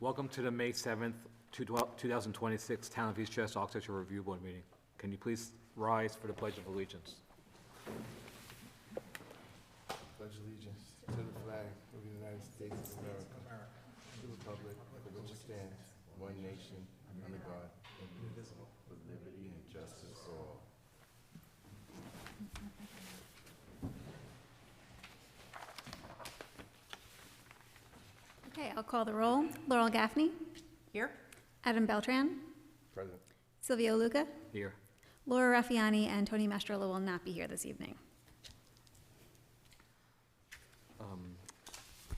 Welcome to the May 7th, 2026 Town of Eastchester Architecture Review Board meeting. Can you please rise for the Pledge of Allegiance? Pledge allegiance to the flag of the United States of America, to the republic for which it stands, one nation, under God, indivisible, with liberty and justice for all. Okay, I'll call the roll. Laurel Gaffney, Here? Adam Beltran, Present. Silvio Luca, Here. Laura Raffiani, and Tony Mastrollo will not be here this evening.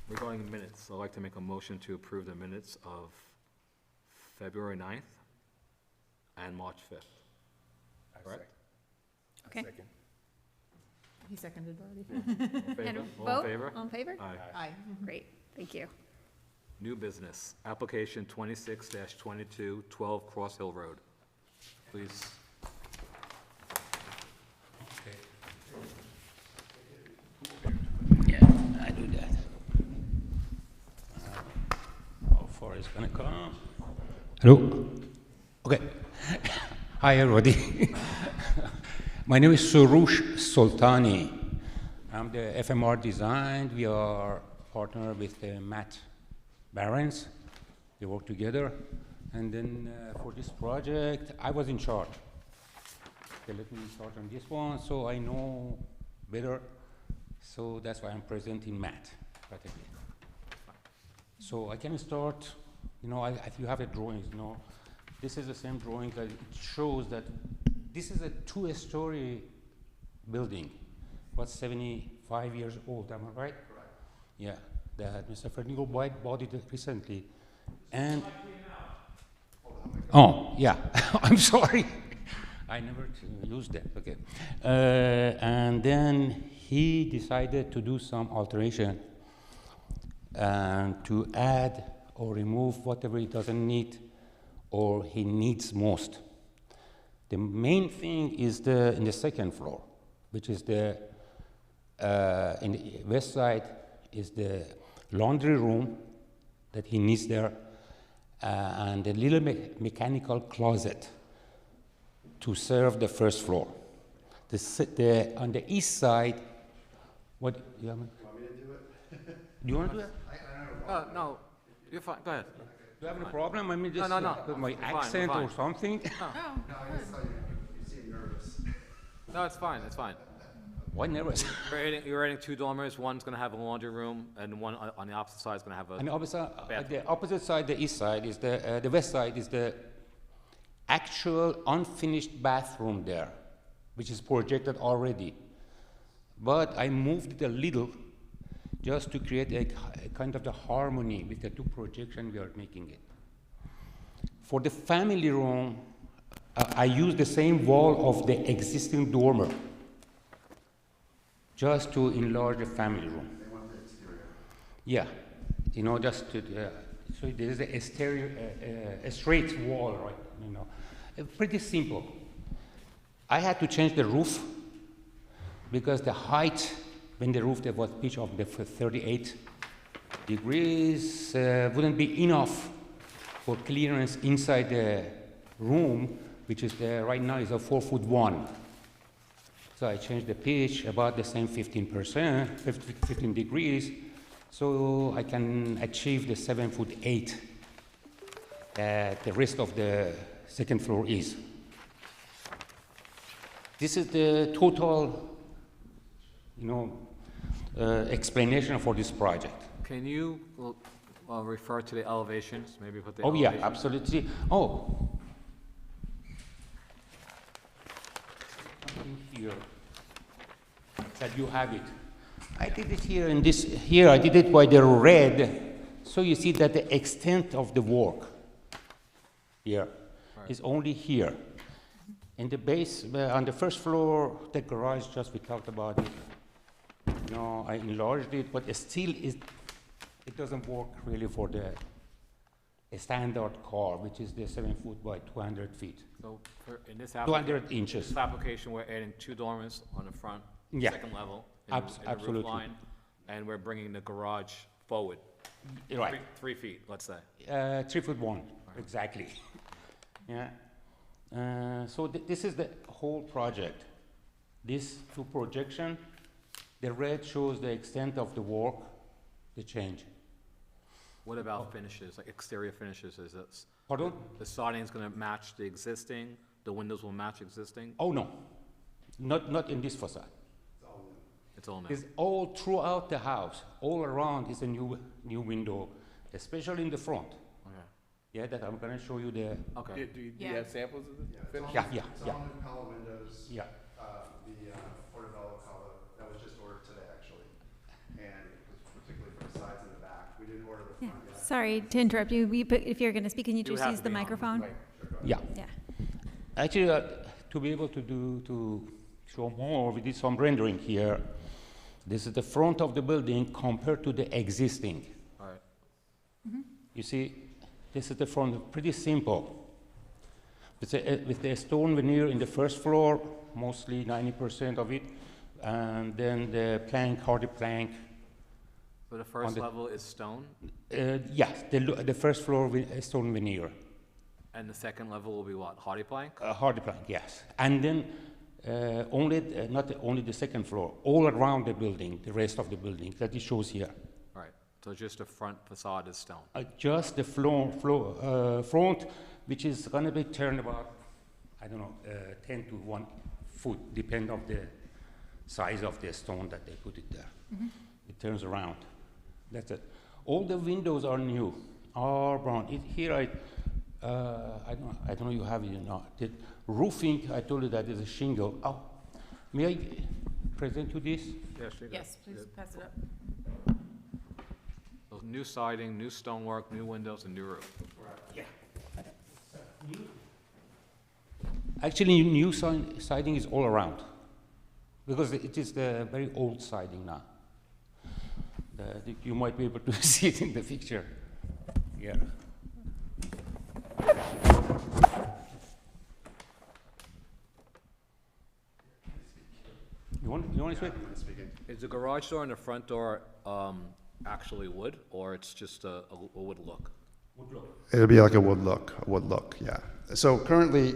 Regarding minutes, I'd like to make a motion to approve the minutes of February 9th and March 5th. Correct? Okay. Second. He seconded already. All in And favor? All vote? in favor? All in favor? Aye. Aye. Great, thank you. New business, application 26-22, 12 Cross Hill Road. Please. Yeah, I do that. How far is gonna come? Hello? Okay. Hi, everybody. My name is Surush Sultani. I'm the FMR Design. We are partner with Matt Barons. We work together. And then for this project, I was in charge. They let me start on this one, so I know better. So that's why I'm presenting Matt, practically. So I can start, if you have a drawing, this is the same drawing that it shows that this is a two-story building. What's 75 years old, am I right? Correct. Yeah, that Mr. Fernigo White bought it recently. And, oh, yeah, I'm sorry. I never used that, okay. And then he decided to do some alteration and to add or remove whatever he doesn't need or he needs most. The main thing is in the second floor, which is in the west side is the laundry room that he needs there, and a little mechanical closet to serve the first floor. On the east side, what, you want me to do it? Do you want to do it? No, you're fine, go ahead. Do you have any problem? I mean, just No. with my We're fine, accent we're or fine. something? Oh, You seem nervous. No, it's fine, it's fine. Why nervous? You're adding two dormers, one's gonna have a laundry room, and one on the opposite side is gonna have On a, the opposite side, the east side, is the west side is the actual unfinished bathroom there, which is projected already. But I moved it a little just to create a kind of the harmony with the two projections we are making it. For the family room, I used the same wall of the existing dormer just to enlarge the family room. They want the exterior. Yeah, just to, so there's a stereo, a straight wall, right? Pretty simple. I had to change the roof because the height when the roof was pitched of the 38 degrees wouldn't be enough for clearance inside the room, which is right now is a 4'1". So I changed the pitch about the same 15%, 15 degrees, so I can achieve the 7'8" that the rest of the second floor is. This is the total, explanation for this project. can you refer to the elevations, maybe put the Oh yeah, elevations? absolutely. Oh. Here, that you have it. I did it here in this, here I did it by the red, so you see that the extent of the work here is only here. In the base, on the first floor, the garage, just we talked about it. I enlarged it, but it still it doesn't work really for a standard car, which is the 7 foot by 200 feet. So in this 200 inches. This application, we're adding two dormers on the front, Yeah. second level, in the roof Absolutely. line, and we're bringing the garage forward. Right. 3 feet, let's say. 3'1", exactly. Yeah. So this is the whole project. This two projection, the red shows the extent of the work, the change. What about finishes, like exterior finishes? Is this, Pardon? the siding is gonna match the existing, the windows will match existing? Oh, no, not in this facade. It's all new. It's all throughout the house, all around is a new window, especially in the front. Okay. Yeah, that I'm gonna show you the, Okay. Do you Yeah. have samples of the finish? yeah. It's all new color windows. Yeah. The portobello color, that was just ordered today, actually. And it was particularly for the sides and the back. We didn't order the Yeah. front yet. Sorry to interrupt you, but if you're going to speak, can you You just have use to the be on, microphone? right. Yeah. Yeah. Actually, to be able to show more, we did some rendering here. This is the front of the building compared to the existing. All right. You see, this is the front, pretty simple. With the stone veneer in the first floor, mostly 90% of it, and then the plank, hardy plank. So the first the- level is stone, Yes, the first floor stone veneer. and the second level will be what, hardy plank? Hardy plank, yes. And then not only the second floor, all around the building, the rest of the building that it shows here. Right, so just the front facade is stone. Just the front, which is going to be turned about, I don't know, 10 to 1 foot, depend on the size of the stone that they put it there. It turns around. That's it. All the windows are new, are brown. Here I don't know you have it or not. The roofing, I told you that is a shingle. Oh, may I present you this? Yeah, sure. Yes, please pass it up. So new siding, new stonework, new windows, and new roof. Actually, new siding is all around because it is the very old siding now. You might be able to see it in the picture. Yeah. You want to speak? Is the garage door and the front door actually wood, or it's just a wood look? It'll be like a wood look, yeah. So currently,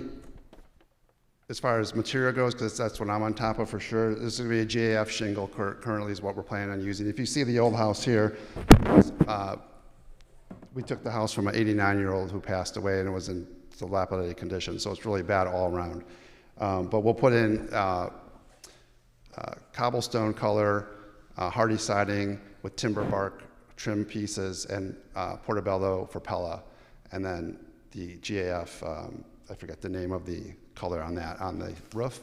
as far as material goes, because that's what I'm on top of for sure, this is gonna be a GAF shingle currently is what we're planning on using. If you see the old house here, we took the house from an 89-year-old who passed away and it was in dilapidated condition, so it's really bad all around. But we'll put in cobblestone color, hardy siding with timber bark trim pieces and portobello for Pella, and then the GAF, I forget the name of the color on that, on the roof.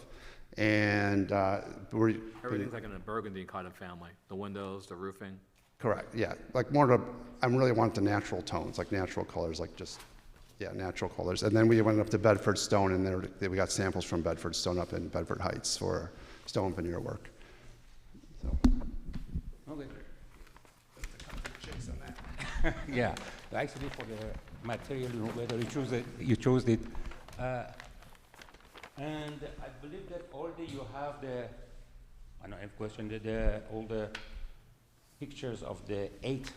And Everything's like in a burgundy kind of family, the windows, the roofing. correct, yeah, like more to, I really want the natural tones, like natural colors, like just, yeah, natural colors. And then we went up to Bedford stone, and there we got samples from Bedford stone up in Bedford Heights for stone veneer work. So. Okay. Yeah, actually for the material, whether you chose it. And I believe that already you have I know I have questioned all the pictures of the 8.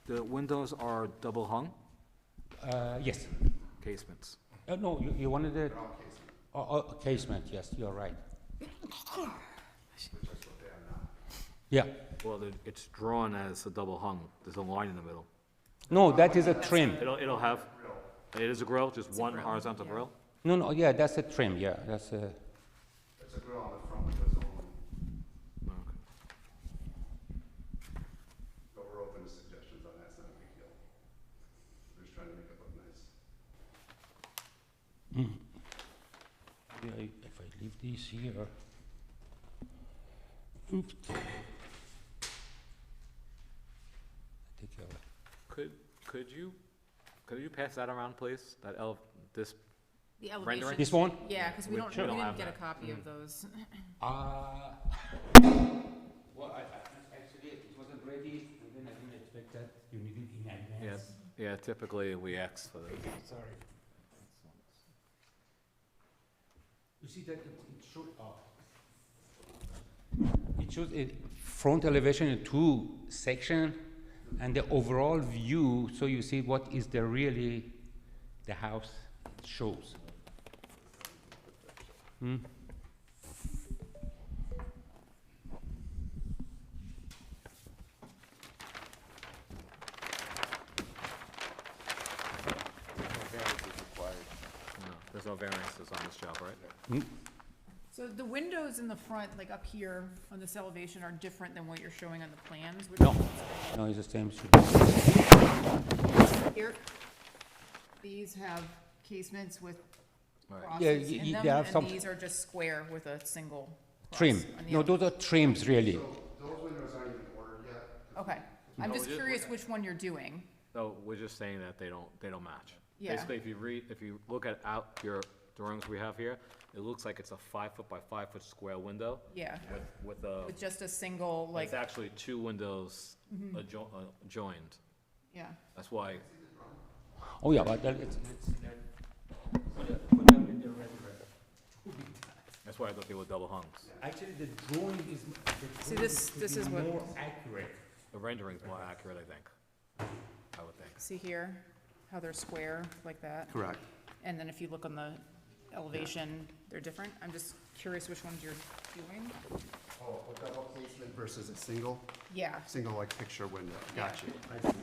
The windows are double hung Yes. casements. No, you wanted the casement, yes, you're right. Yeah. Well, it's drawn as a double hung. There's a line in the middle. No, that is a trim. It'll have, it is a grill, just one horizontal grill? No, yeah, that's a trim, yeah, that's a... It's a grill on the front with its own, Okay. but we're open to suggestions on that, it's not a big deal. We're just trying to make it look nice. Yeah, if I leave this here. Oops. Take care of it. Could you pass that around, please? This, The Rendering? elevation. This one? Yeah, because we Sure. Don't didn't have get a that. copy of those. Well, actually, it wasn't ready, and then I didn't expect that you needed in yeah, advance. yeah, typically we ask for this. Sorry. You see that it shows a front elevation in 2 sections, and the overall view, so you see what is the really the house shows. Hmm? No, there's no variances on this job, right? Hmm? So the windows in the front, like up here on this elevation, are different than what you're showing on the plans? Which No. ones? No, it's the same. Here, these have casements with Right. crosses Yeah, in them, they have and some these are just square with a single cross Trim. on the No, outside. those are trims, really. So those windows aren't even ordered yet. Okay, I'm No, just we just- curious which one you're doing. No, we're just saying that they don't match. Yeah. Basically, if you look at your drawings we have here, it looks like it's a 5 foot by 5 foot square window Yeah, with a, with just a single, like, it's actually two windows joined. yeah. That's why, Oh, yeah, but it's that's why I thought they were double hungs. actually the drawing is. See, this is what, more accurate. The rendering's more accurate, I think. I would think. see here, how they're square like that? Correct. And then if you look on the elevation, they're different? I'm just curious which ones you're doing? Oh, a double casement versus a single Yeah, like picture window. Yeah. Got you. I see.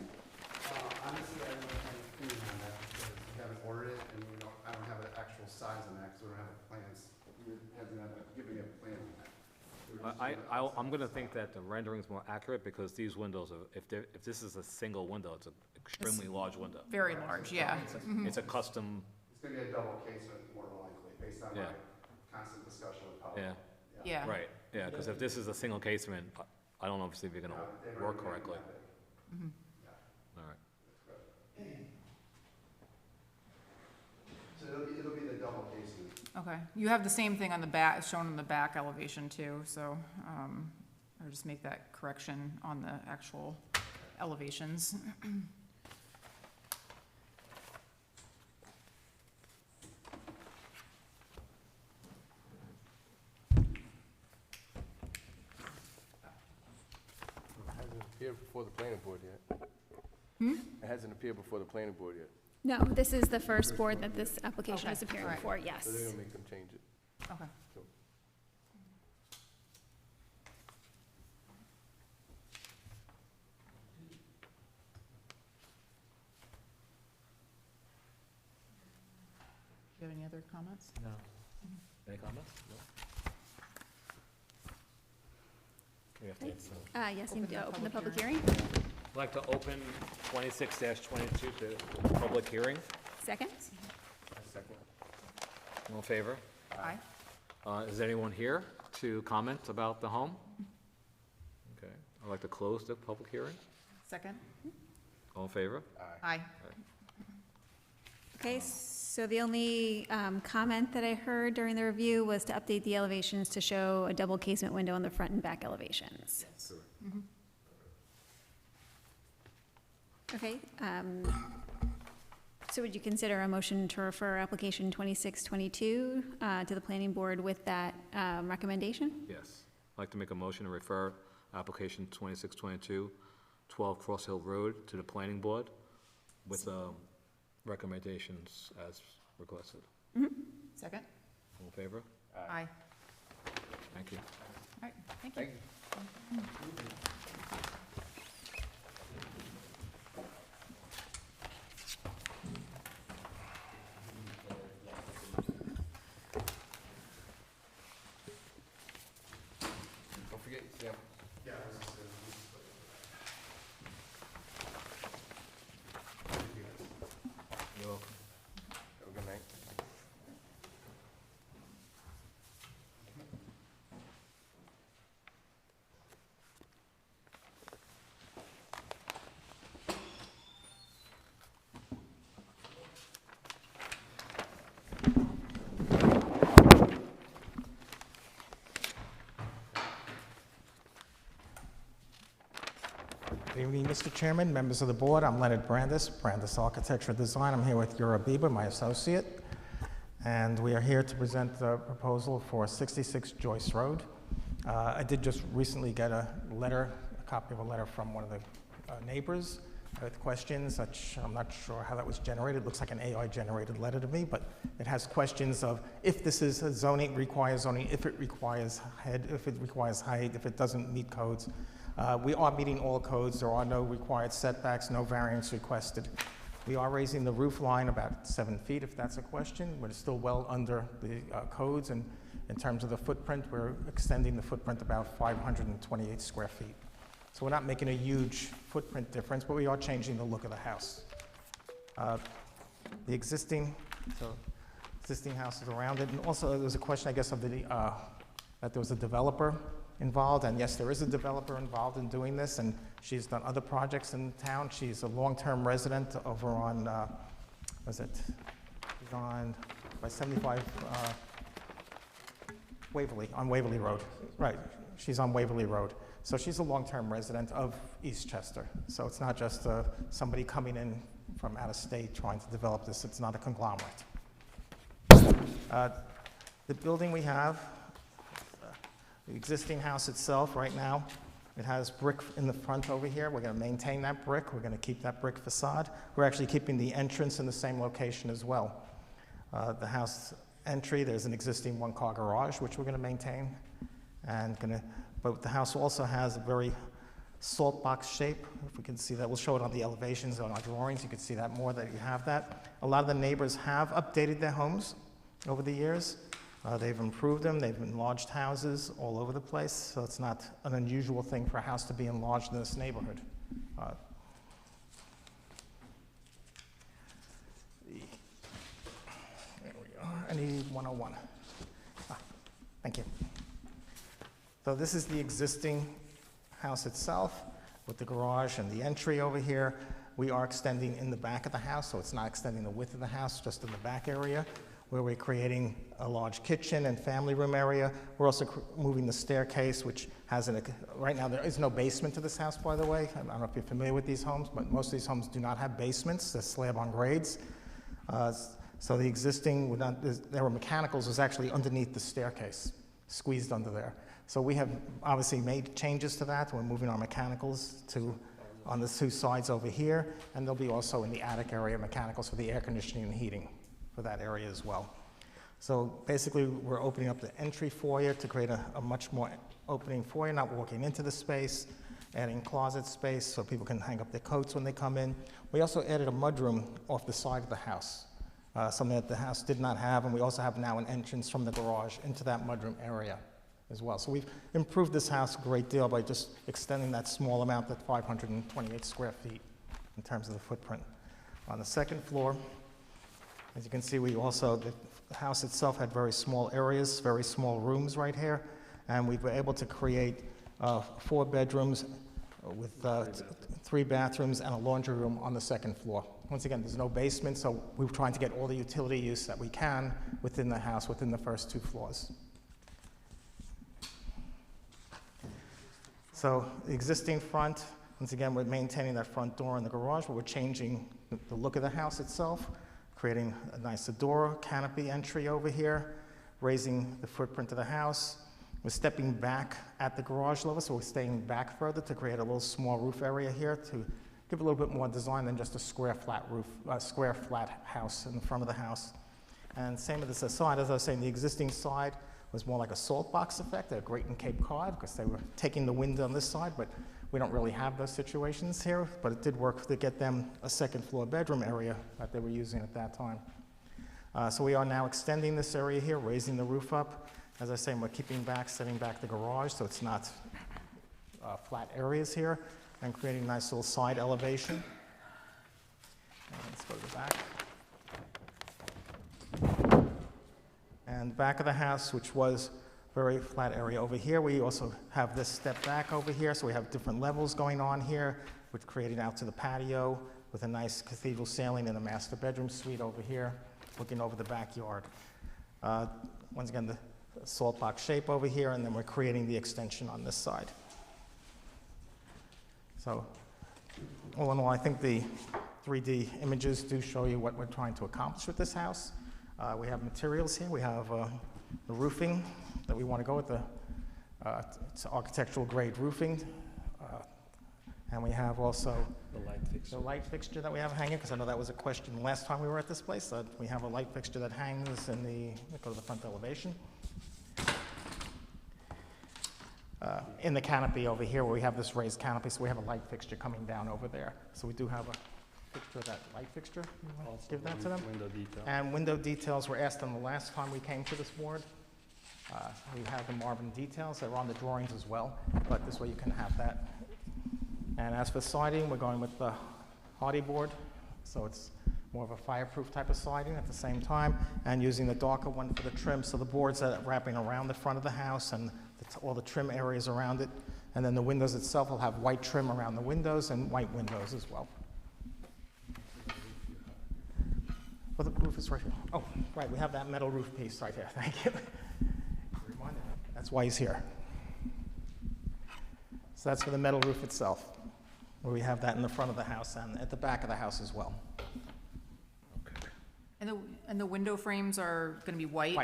Honestly, I don't have any opinion on that because we haven't ordered it and I don't have an actual size on that because we don't have the plans. We haven't given me a plan on that. I'm gonna think that the rendering's more accurate because these windows are, if this is a single window, it's an extremely large window. very large, yeah. It's a custom, It's gonna be a double casement more than likely, based on my Yeah. constant discussion with Paul. yeah, Yeah. right, yeah, because if this is a single casement, I don't know if it's even gonna work correctly. All right. So it'll be the double casement. Okay, you have the same thing on the back, shown on the back elevation too, so, I'll just make that correction on the actual elevations. It hasn't appeared before the planning board yet. It hasn't appeared before the planning board yet, No, this is the first board that this application is Okay, appearing alright. before, yes. so they're gonna make them change it. Okay. Do you have any other comments? No. Any comments? No. We have to, Yes, you need Open to the open the public public hearing. I'd like to open 26-22 to public hearing. Second? Second. All in favor? Aye. Is anyone here to comment about the home? Okay, I'd like to close the public hearing. Second? All in favor? Aye. Okay, so the only comment that I heard during the review was to update the elevations to show a double casement window on the front and back elevations. Okay, so would you consider a motion to refer application 2622 to the planning board with that recommendation? Yes. I'd like to make a motion to refer application 2622, 12 Cross Hill Road to the planning board with recommendations as requested. Second? All in favor? Aye. Thank you. All right, thank you. Thank you. Don't forget, Sam. Yeah, I was just gonna. You're welcome. Have a good night. Good evening, Mr. Chairman, members of the board. I'm Leonard Brandis, Brandis Architecture Design. I'm here with Yura Bieber, my associate, and we are here to present the proposal for 66 Joyce Road. I did just recently get a copy of a letter from one of the neighbors with questions, which I'm not sure how that was generated. It looks like an AI-generated letter to me, but it has questions of if this is a zoning, requires zoning, if it requires height, if it doesn't meet codes. We are meeting all codes. There are no required setbacks, no variance requested. We are raising the roof line about 7 feet, if that's a question. We're still well under the codes, and in terms of the footprint, we're extending the footprint about 528 square feet. So we're not making a huge footprint difference, but we are changing the look of the house. The existing houses around it, and also there was a question, I guess, of that there was a developer involved, and yes, there is a developer involved in doing this, and she's done other projects in town. She's a long-term resident over on, she's on by 75 on Waverly Road. Right, she's on Waverly Road. So she's a long-term resident of Eastchester. So it's not just somebody coming in from out of state trying to develop this. It's not a conglomerate. The building we have, the existing house itself right now, it has brick in the front over here. We're going to maintain that brick. We're going to keep that brick facade. We're actually keeping the entrance in the same location as well. The house entry, there's an existing one-car garage, which we're going to maintain. But the house also has a very salt box shape. If we can see that, we'll show it on the elevations on our drawings. You can see that more, that you have that. A lot of the neighbors have updated their homes over the years. They've improved them. They've enlarged houses all over the place. So it's not an unusual thing for a house to be enlarged in this neighborhood. There we are. I need 101. Thank you. So this is the existing house itself with the garage and the entry over here. We are extending in the back of the house, so it's not extending the width of the house, just in the back area, where we're creating a large kitchen and family room area. We're also moving the staircase, which has right now there is no basement to this house, by the way. I don't know if you're familiar with these homes, but most of these homes do not have basements. They're slab on grades. So the existing, there were mechanicals, was actually underneath the staircase, squeezed under there. So we have obviously made changes to that. We're moving our mechanicals on the two sides over here, and there'll be also in the attic area mechanicals for the air conditioning and heating for that area as well. So basically, we're opening up the entry foyer to create a much more opening foyer, not walking into the space, adding closet space so people can hang up their coats when they come in. We also added a mudroom off the side of the house, something that the house did not have, and we also have now an entrance from the garage into that mudroom area as well. So we've improved this house a great deal by just extending that small amount, that 528 square feet in terms of the footprint. On the second floor, as you can see, the house itself had very small areas, very small rooms right here, and we were able to create 4 bedrooms with 3 bathrooms and a laundry room on the second floor. Once again, there's no basement, so we're trying to get all the utility use that we can within the house, within the first 2 floors. So the existing front, once again, we're maintaining that front door in the garage, but we're changing the look of the house itself, creating a nice door, canopy entry over here, raising the footprint of the house. We're stepping back at the garage level, so we're staying back further to create a little small roof area here to give a little bit more design than just a square flat roof, square flat house in the front of the house. And same with this side, as I was saying, the existing side was more like a salt box effect. They're great in Cape Cod because they were taking the wind on this side, but we don't really have those situations here, but it did work to get them a second floor bedroom area that they were using at that time. So we are now extending this area here, raising the roof up. As I say, we're setting back the garage so it's not flat areas here, and creating a nice little side elevation. Let's go to the back. And the back of the house, which was very flat area over here, we also have this step back over here, so we have different levels going on here, with creating out to the patio, with a nice cathedral ceiling and a master bedroom suite over here, looking over the backyard. Once again, the salt box shape over here, and then we're creating the extension on this side. So, all in all, I think the 3D images do show you what we're trying to accomplish with this house. We have materials here. We have the roofing that we want to go with. It's architectural grade roofing. And we have also The light fixture. the light fixture that we have hanging, because I know that was a question last time we were at this place, that we have a light fixture that hangs in the, let me go to the front elevation. In the canopy over here, where we have this raised canopy, so we have a light fixture coming down over there. So we do have a picture of that light fixture. You want to give that to them? Window detail. And window details were asked on the last time we came to this board. We have the Marvin details, they're on the drawings as well, but this way you can have that. And as for siding, we're going with the hardy board, so it's more of a fireproof type of siding at the same time, and using the darker one for the trim, so the boards that are wrapping around the front of the house and all the trim areas around it. And then the windows itself will have white trim around the windows and white windows as well. Well, the roof is right here. Oh, right, we have that metal roof piece right here, thank you. That's why he's here. So that's for the metal roof itself, where we have that in the front of the house and at the back of the house as well. And the window frames are gonna be white?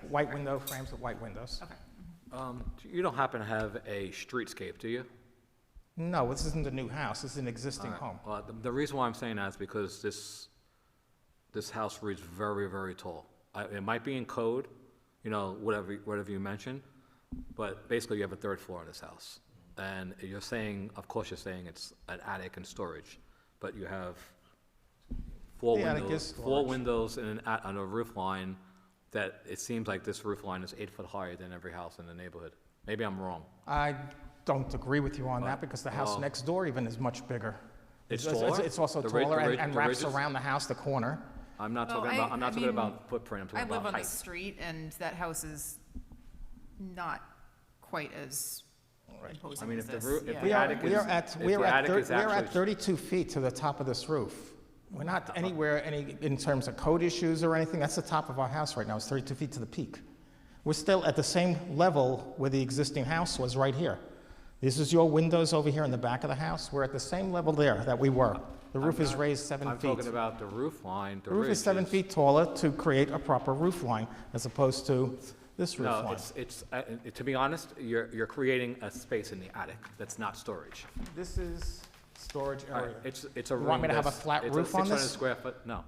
White window frames with white windows. Okay. You don't happen to have a streetscape, do you? No, this isn't a new house, this is an existing home. Well, the reason why I'm saying that is because this house reads very, very tall. It might be in code, you know, whatever you mentioned, but basically you have a third floor in this house. And you're saying, of course you're saying it's an attic and storage, but you have four The attic is windows storage. on a roof line that it seems like this roof line is 8 foot higher than every house in the neighborhood. Maybe I'm wrong. I don't agree with you on that, Well, because the house well- next door even is much bigger. It's taller? It's also The ri- taller the ri- and the wraps ridges? around the house, the corner. I'm not Well, talking about, I'm not I talking mean, about footprint, I'm I talking live about on the height. street, and that house is not quite as I imposing mean, as if the this. roof, if yeah. the attic is, if the attic is We are at actually, 32 feet to the top of this roof. We're not anywhere in terms of code issues or anything. That's the top of our house right now. It's 32 feet to the peak. We're still at the same level where the existing house was right here. This is your windows over here in the back of the house. We're at the same level there that we were. The roof is raised 7 I'm feet. talking about the roof line, the The roof ridge is 7 feet taller to create a proper roof line as opposed to this roof No, line. it's, to be honest, you're creating a space in the attic that's not storage. This is storage All right, area. it's a room You want me to have a that's- flat roof on It's a 600 this? square foot, no.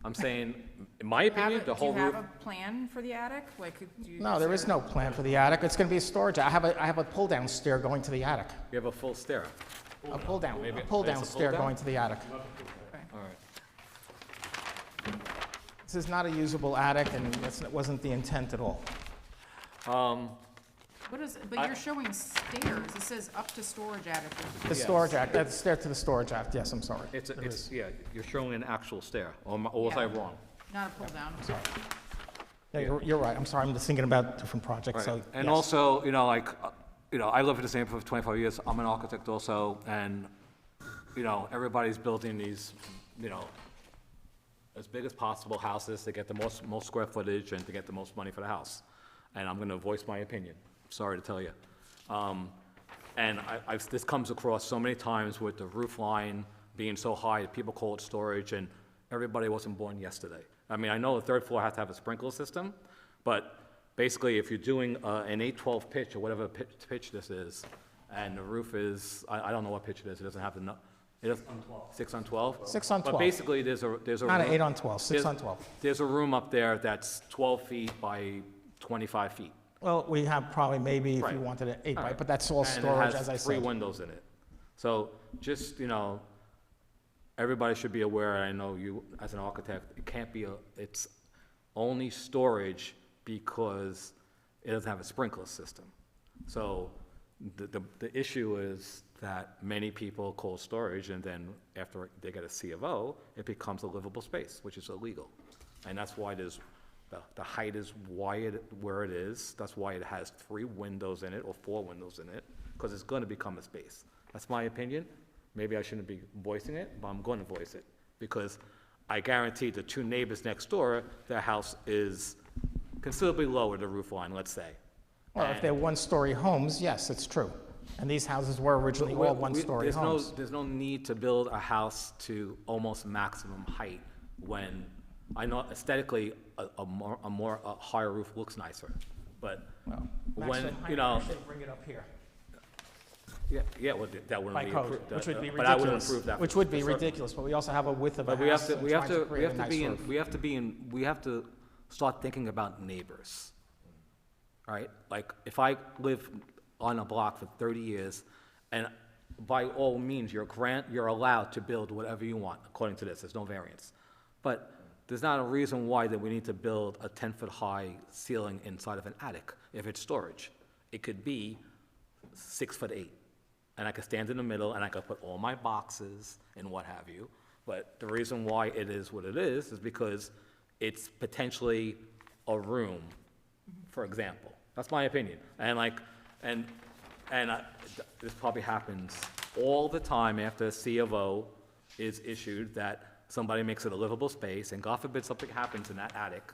I'm saying, in my Do you have opinion, the whole Do you roof, have a plan for the attic? Like, do you? No, there is no plan for the attic. It's going to be a storage. I have a pull-down stair going to the attic. you have a full stair. A pull-down Maybe- stair pull-down? going to the attic. All right. This is not a usable attic, and it wasn't the intent at all. What is, but you're showing stairs. It says up to storage attic. The storage act, that's stair to the storage act, yes, I'm sorry. It's, There is. yeah, you're showing an actual stair, or was I Yeah. wrong? Not a pull down. Yeah, you're right, I'm sorry, I'm just thinking about different projects, Right. so, And yes. also, you know, like, I lived in the same for 25 years, I'm an architect also, and, you know, everybody's building these, you know, as big as possible houses to get the most square footage and to get the most money for the house. And I'm gonna voice my opinion, sorry to tell you. And this comes across so many times with the roof line being so high, people call it storage, and everybody wasn't born yesterday. I mean, I know the third floor has to have a sprinkler system, but basically, if you're doing an 812 pitch, or whatever pitch this is, and the roof is, I don't know what pitch it is, it doesn't have the, it is 6 on 12? 6 on 12. But basically, there's a Not an room- 8 on 12, 6 there's- on 12. There's a room up there that's 12 feet by 25 feet. Well, we have probably maybe if you Right. wanted an 8 by, Alright. but that's all And it storage, has as I 3 said. windows in it. So just, you know, everybody should be aware, I know you, as an architect, it can't be, it's only storage because it doesn't have a sprinkler system. So the issue is that many people call storage, and then after they get a C of O, it becomes a livable space, which is illegal. And that's why the height is where it is. That's why it has 3 windows in it, or 4 windows in it, because it's gonna become a space. That's my opinion. Maybe I shouldn't be voicing it, but I'm gonna voice it, because I guarantee the 2 neighbors next door, their house is considerably lower, the roof line, let's say. Well, if they're one-story homes, yes, it's true. And these houses were originally all one-story homes. There's no need to build a house to almost maximum height when, I know aesthetically, a higher roof looks nicer, but Well, when, maximum height, you know, I should bring it up here. Yeah, well, that by wouldn't be code, approved. which would be But I would ridiculous. approve that. Which would be ridiculous, but we also have a width of a But we have house to, and we have trying to, to we create a have to nice be in, roof. we have to start thinking about neighbors. Right? Like, if I live on a block for 30 years, and by all means, you're allowed to build whatever you want, according to this, there's no variance. But there's not a reason why that we need to build a 10-foot high ceiling inside of an attic if it's storage. It could be 6'8", and I could stand in the middle, and I could put all my boxes and what have you. But the reason why it is what it is because it's potentially a room, for example. That's my opinion. And like, this probably happens all the time after a C of O is issued, that somebody makes it a livable space, and God forbid something happens in that attic,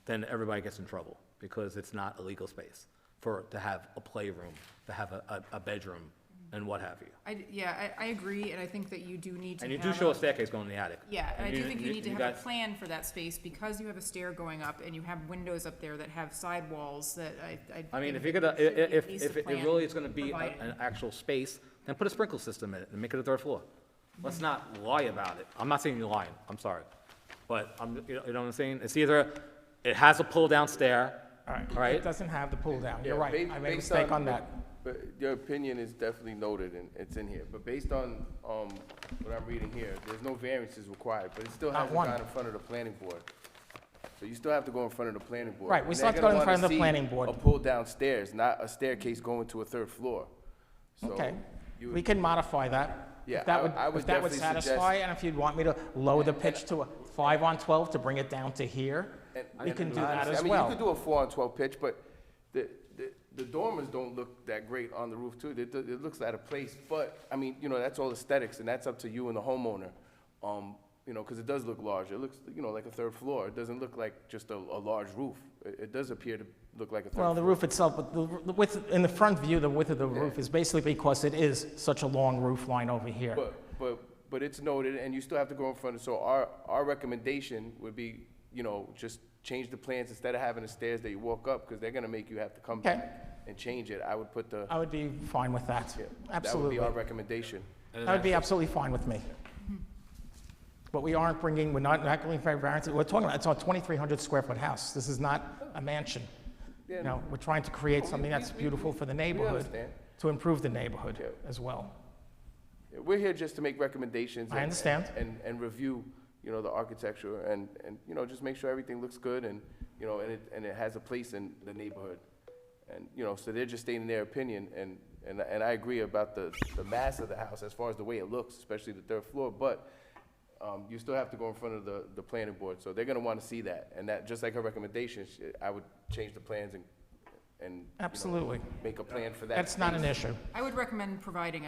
then everybody gets in trouble, because it's not a legal space to have a playroom, to have a bedroom, and what have you. I agree, and I think that you do need to And you have do show a staircase going in the attic. Yeah, and I do think you need to have got- a plan for that space, because you have a stair going up and you have windows up there that have sidewalls that I mean, think if you're gonna, there should be at if least a it plan really is gonna be provided. an actual space, then put a sprinkle system in it and make it a third floor. Let's not lie about it. I'm not saying you're lying, I'm sorry. But you know what I'm saying? It's either, it has a pull-down stair, All right, right? it doesn't have the pull down, you're Yeah, right, I made a based mistake on that. But your opinion is definitely noted, and it's in here. But based on what I'm reading here, there's no variances required, but it still Not hasn't one. gone in front of the planning board. So you still have to go in front of the planning board. Right, we And still have they're to go gonna in front wanna of the see planning board. A pull-down stairs, not a staircase going to a third floor. So Okay, you we would- can modify that. Yeah, If that I would if that would definitely satisfy, suggest- and if you'd want me to lower the pitch to a 5-on-12 to bring it down to here, we can do that as I mean, well. you could do a 4-on-12 pitch, but the dormers don't look that great on the roof too. It looks out of place, but, I mean, you know, that's all aesthetics, and that's up to you and the homeowner. You know, because it does look large. It looks, you know, like a third floor. It doesn't look like just a large roof. It does appear to look like a third floor. Well, the roof itself, but the width, in the front view, the width of the roof is basically because it is such a long roof line over here. But it's noted, and you still have to go in front of, so our recommendation would be, you know, just change the plans instead of having the stairs that you walk up, because they're gonna make you have to come Okay. back and change it. I would put the, I would be fine with that, yeah, absolutely. that would be our recommendation. And That would be absolutely fine with me. But we aren't bringing, we're not going for variance, we're talking about, it's a 2,300 square foot house. This is not a mansion. Yeah, You know, we're trying to create something that's beautiful for the neighborhood, understand. to improve the neighborhood Yeah. as well. Yeah, we're here just to make recommendations. I understand. And review, you know, the architecture and, you know, just make sure everything looks good and, you know, and it has a place in the neighborhood. And, you know, so they're just stating their opinion, and I agree about the mass of the house as far as the way it looks, especially the third floor, but you still have to go in front of the planning board, so they're gonna wanna see that, and that, just like her recommendations, I would change the plans and you know, Absolutely. make a plan for that. That's not an space. issue. I would recommend providing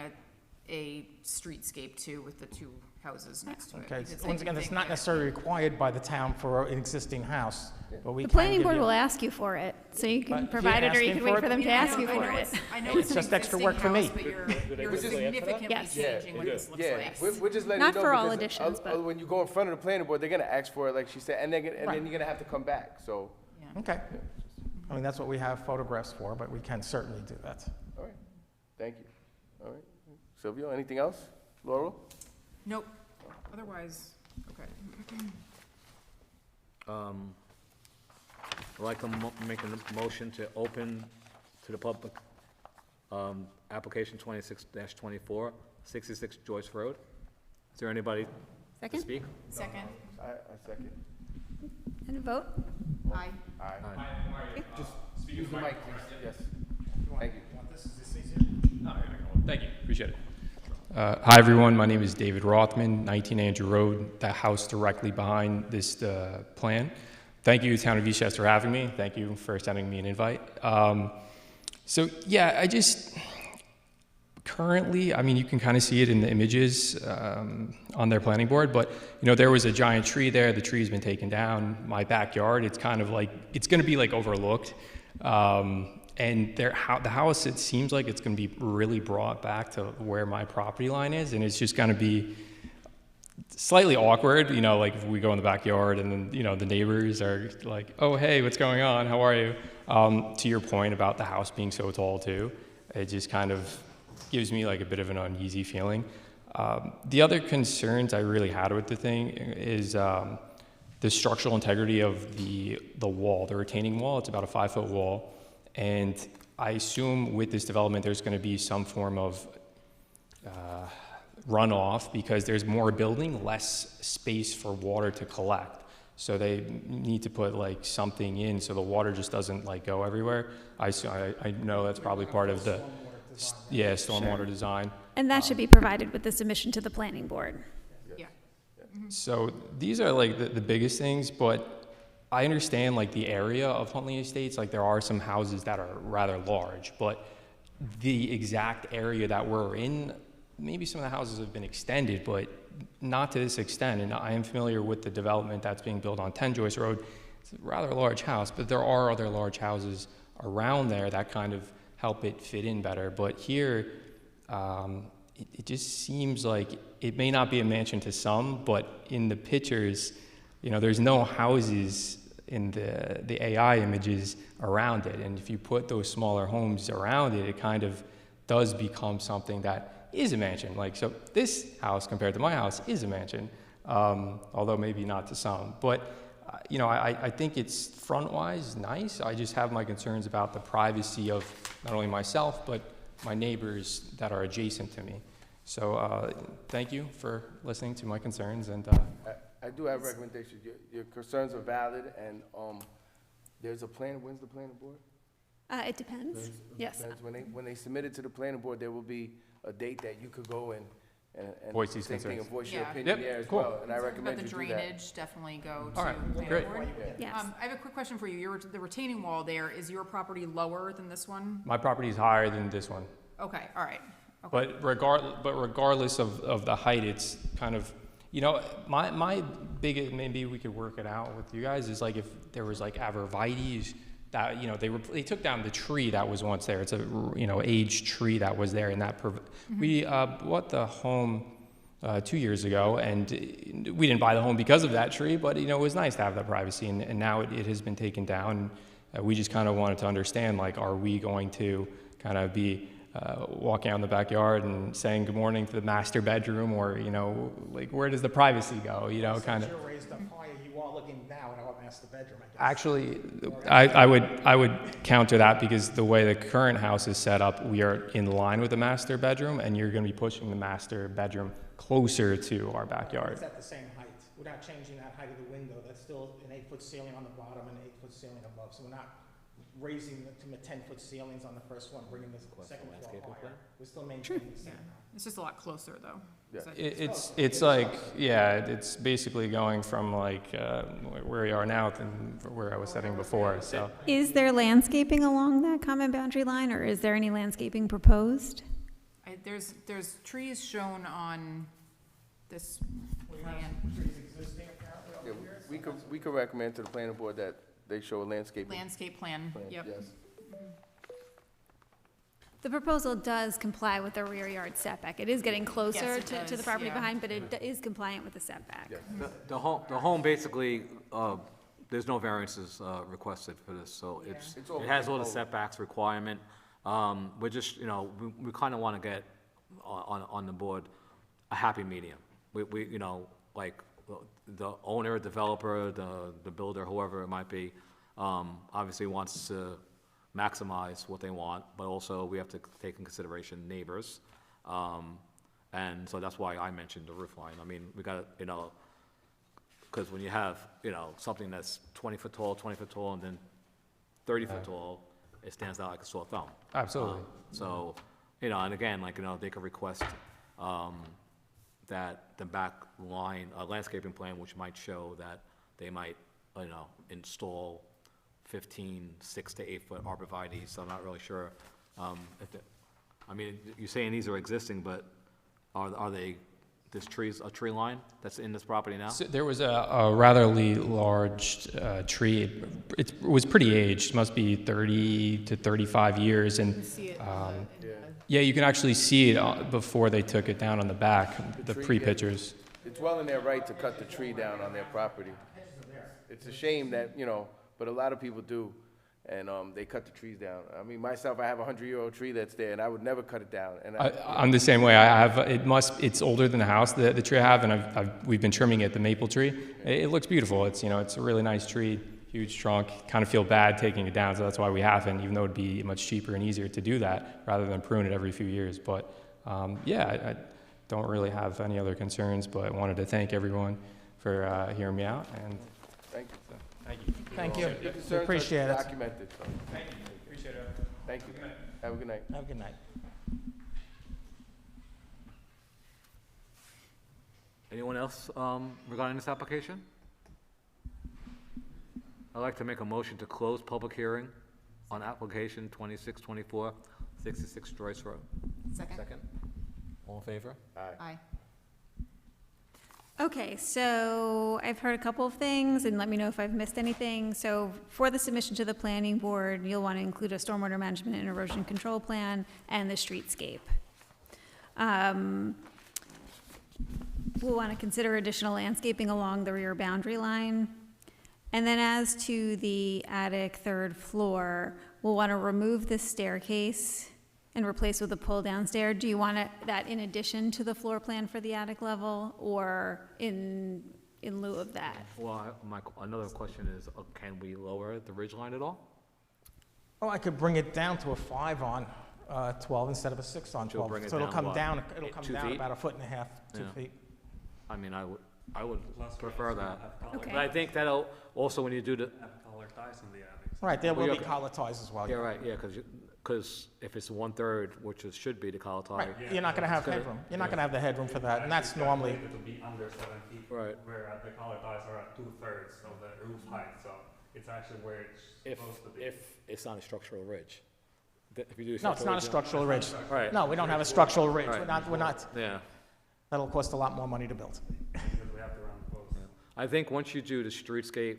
a streetscape too with the two houses next to it. Okay, because I once do again, it's think not that- necessarily required by the town for an existing house, but we The can planning give board you- will ask you for it, so you But can you're provide it, or you asking can for wait it? for them to Yeah, ask you I for know it. I know It's it's an just extra existing work for me. house, but you're We're just- significantly Yes. changing what Yeah, this looks Yeah, like. we're just letting Not you know for all because additions, but- when you go in front of the planning board, they're gonna ask for it, like she said, and then Right. you're gonna have to come back, so, Yeah. Okay. I mean, that's what we have photographs for, but we can certainly do that. all right, thank you. All right, Silvio, anything else? Laurel? Nope, otherwise, okay. I'd like to make a motion to open to the public, application 26-24, 66 Joyce Road. Is there anybody to Second, speak? Second, I second. and a vote? aye. Aye. Use the mic, please, yes. Thank you. Thank you, appreciate it. Hi, everyone, my name is David Rothman, 19 Andrew Road, the house directly behind this plan. Thank you, Town of Eastchester, for having me. Thank you for sending me an invite. So, yeah, I just, currently, I mean, you can kind of see it in the images on their planning board, but, you know, there was a giant tree there. The tree's been taken down. My backyard, it's kind of like, it's going to be like overlooked. And the house, it seems like it's going to be really brought back to where my property line is, and it's just going to be slightly awkward, you know, like if we go in the backyard and then, you know, the neighbors are like, oh, hey, what's going on? How are you? To your point about the house being so tall too, it just kind of gives me like a bit of an uneasy feeling. The other concerns I really had with the thing is the structural integrity of the wall, the retaining wall. It's about a 5-foot wall, and I assume with this development there's going to be some form of runoff because there's more building, less space for water to collect. So they need to put like something in so the water just doesn't like go everywhere. I know that's probably part of the stormwater design. And that should be provided with the submission to the planning board. Yeah. So these are like the biggest things, but I understand like the area of Huntley Estates, like there are some houses that are rather large, but the exact area that we're in, maybe some of the houses have been extended, but not to this extent. And I am familiar with the development that's being built on 10 Joyce Road. It's a rather large house, but there are other large houses around there that kind of help it fit in better. But here, it just seems like it may not be a mansion to some, but in the pictures, you know, there's no houses in the AI images around it. And if you put those smaller homes around it, it kind of does become something that is a mansion. Like, so this house compared to my house is a mansion, although maybe not to some. But, you know, I think it's front-wise nice. I just have my concerns about the privacy of not only myself, but my neighbors that are adjacent to me. So thank you for listening to my concerns. And I do have recommendations. Your concerns are valid, and there's a plan. When's the planning board? It depends, yes. Depends. When they submit it to the planning board, there will be a date that you could go and Voice these same thing, concerns. and voice your Yeah. opinion Yep, there as cool. well. And I About recommend the you do that. drainage, definitely go to All right, planning great. board. Yes. I have a quick question for you. The retaining wall there, is your property lower than this one? my property is higher than this one. Okay, all right. Okay. But regardless of the height, it's kind of, you know, my big, maybe we could work it out with you guys, is like if there was like arborvitaes that, you know, they took down the tree that was once there. It's a, you know, aged tree that was there, and that, we bought the home 2 years ago, and we didn't buy the home because of that tree, but, you know, it was nice to have that privacy, and now it has been taken down. We just kind of wanted to understand, like, are we going to kind of be walking out in the backyard and saying good morning to the master bedroom, or, you know, like, where does the privacy go, you know, kind of. Since you're raised up higher, you are looking now at our master bedroom, I guess. Actually, I would counter that, because the way the current house is set up, we are in line with the master bedroom, and you're going to be pushing the master bedroom closer to our backyard. It's at the same height. We're not changing that height of the window. That's still an 8-foot ceiling on the bottom and an 8-foot ceiling above. So we're not raising to 10-foot ceilings on the first one, bringing the second floor higher. We're still maintaining the same. It's just a lot closer, though. Yeah. It's like, yeah, it's basically going from like where we are now to where I was sitting before, so. Is there landscaping along that common boundary line, or is there any landscaping proposed? There's trees shown on this plan. Yeah, we could recommend to the planning board that they show a landscape Landscape plan, plan. yep. Yes. The proposal does comply with the rear yard setback. It is getting closer Yes, it to the does, property yeah. behind, but it is compliant with the setback. Yes. The home basically, there's no variances requested for this, so it has all the setbacks requirement. We're just, you know, we kind of want to get on the board a happy medium. We you know, like, the owner, developer, the builder, whoever it might be, obviously wants to maximize what they want, but also we have to take in consideration neighbors. And so that's why I mentioned the roof line. I mean, we got, you know, because when you have, you know, something that's 20 foot tall, and then 30 foot tall, it stands out like a sore thumb. Absolutely. So, you know, and again, like, you know, they could request that the back line, a landscaping plan, which might show that they might, you know, install 15 6 to 8 foot arborvitaes. So I'm not really sure if it, I mean, you're saying these are existing, but are they, this tree's a tree line that's in this property now? So there was a ratherly large tree. It was pretty aged, must be 30 to 35 years, and See it, yeah, you can actually see it before they took it down on the back, the tree, pre-pictures. It's well in their right to cut the tree down on their property. It's a shame that, you know, but a lot of people do. and they cut the trees down. I mean, myself, I have a 100-year-old tree that's there, and I would never cut it down. And I'm the same way. It's older than the house, the tree I have, and we've been trimming it, the maple tree. It looks beautiful. It's a really nice tree, huge trunk. Kind of feel bad taking it down, so that's why we haven't, even though it'd be much cheaper and easier to do that rather than prune it every few years. But I don't really have any other concerns, but I wanted to thank everyone for hearing me out, and thank you. thank you. Thank you. Your We concerns are appreciate it. documented, so Thank you. Appreciate it. thank you. Have a good night. Have a good night. Anyone else regarding this application? I'd like to make a motion to close public hearing on application 2624, 66 Joyce Road. Second? Second. All in favor? Aye. Okay, so I've heard a couple of things, and let me know if I've missed anything. So for the submission to the planning board, you'll want to include a stormwater management and erosion control plan and the streetscape. We'll want to consider additional landscaping along the rear boundary line. And then as to the attic third floor, we'll want to remove the staircase and replace with a pull-down stair. Do you want that in addition to the floor plan for the attic level, or in lieu of that? Well, another question is, can we lower the ridge line at all? Oh, I could bring it down to a 5 on 12 instead of a 6 on She'll 12. bring it So it'll down come what? down, it'll come 2 down feet? about 1.5 feet, 2 Yeah. feet. I mean, I would prefer that. Okay. But I think that'll, also when you do the, Right, there will Well, be collar ties as well. yeah, right, yeah, because if it's 1/3, which it should be the collar tie. Right, you're not gonna have gonna- headroom. You're not gonna have the headroom for that, and that's normally, It will be under 7 feet. Right. Where the collar ties are at 2/3 of the roof height, so it's actually where it's If, supposed to be. if it's not a structural ridge. If you do no, it's not a structural ridge. Right. No, we don't have a structural ridge. Right. We're not, Yeah. that'll cost a lot more money to build. Because we have to run the post. I think once you do the streetscape,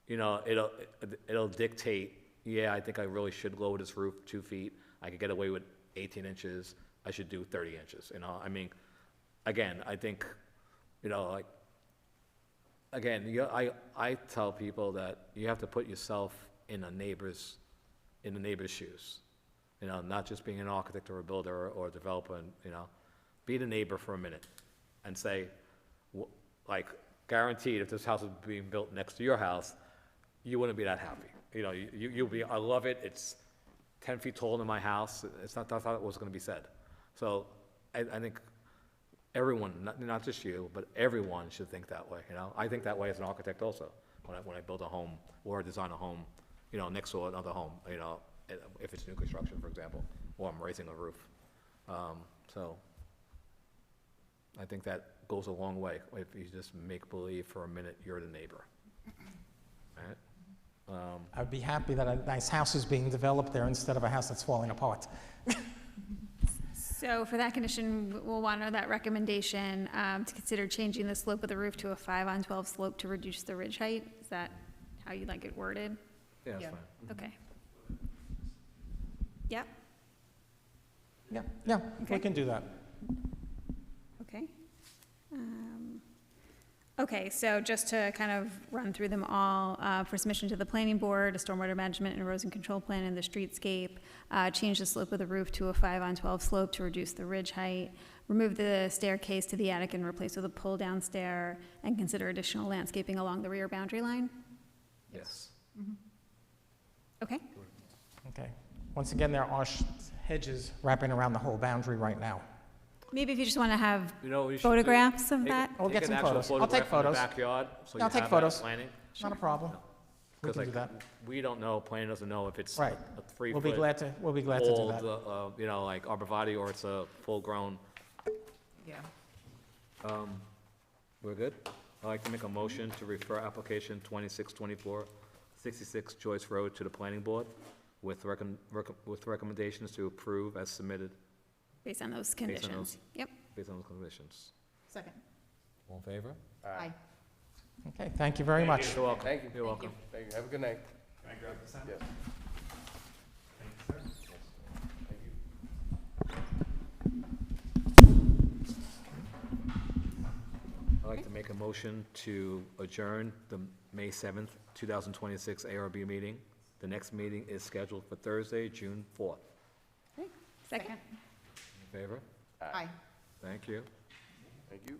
it'll dictate, yeah, I think I really should lower this roof 2 feet. I could get away with 18 inches. I should do 30 inches, I mean, again, I think, I tell people that you have to put yourself in the neighbor's shoes. Not just being an architect or a builder or a developer, and, be the neighbor for a minute and say, guaranteed, if this house was being built next to your house, you wouldn't be that happy. You'll be, I love it, it's 10 feet taller than my house, that's not what was gonna be said. So, I think everyone, not just you, but everyone should think that way, I think that way as an architect also, when I build a home or design a home, next to another home, if it's new construction, for example, or I'm raising a roof. So, I think that goes a long way, if you just make believe for a minute you're the neighbor. All right? I'd be happy that a nice house is being developed there instead of a house that's falling apart. So for that condition, we'll want that recommendation to consider changing the slope of the roof to a 5 on 12 slope to reduce the ridge height. Is that how you'd like it worded? Yeah, that's Yeah. fine. Okay. Yep, Yeah, we Okay. can do that. okay. Okay, so just to kind of run through them all, for submission to the planning board, a stormwater management and erosion control plan in the streetscape, change the slope of the roof to a 5 on 12 slope to reduce the ridge height, remove the staircase to the attic and replace with a pull-down stair, and consider additional landscaping along the rear boundary line. Yes. Okay, Okay. Once again, there are hedges wrapping around the whole boundary right now. maybe if you just want to have You know what you should do? photographs of Take- that. I'll take get an some actual photos. I'll take photograph in the photos. backyard, so I'll you take have photos. that planning. Not a problem. We 'Cause can do like, that. we don't know, planning doesn't know if it's Right. a 3 We'll be foot glad to do old, that. like arborvitae, or it's a full-grown. Yeah. We're good? I'd like to make a motion to refer application 2624, 66 Joyce Road to the planning board with recommendations to approve as submitted Based on those on conditions. those. Yep. based on those conditions. Second. All in favor? Aye. Okay, thank you very much. You're welcome. Thank you. You're welcome. Thank you. Have a good night. Can I grab the sign? Yes. Thank you, sir. Thank you. I'd like to make a motion to adjourn the May 7th, 2026 ARB meeting The next meeting is scheduled for Thursday, June 4th. Second? In favor? Aye. Thank you. Thank you.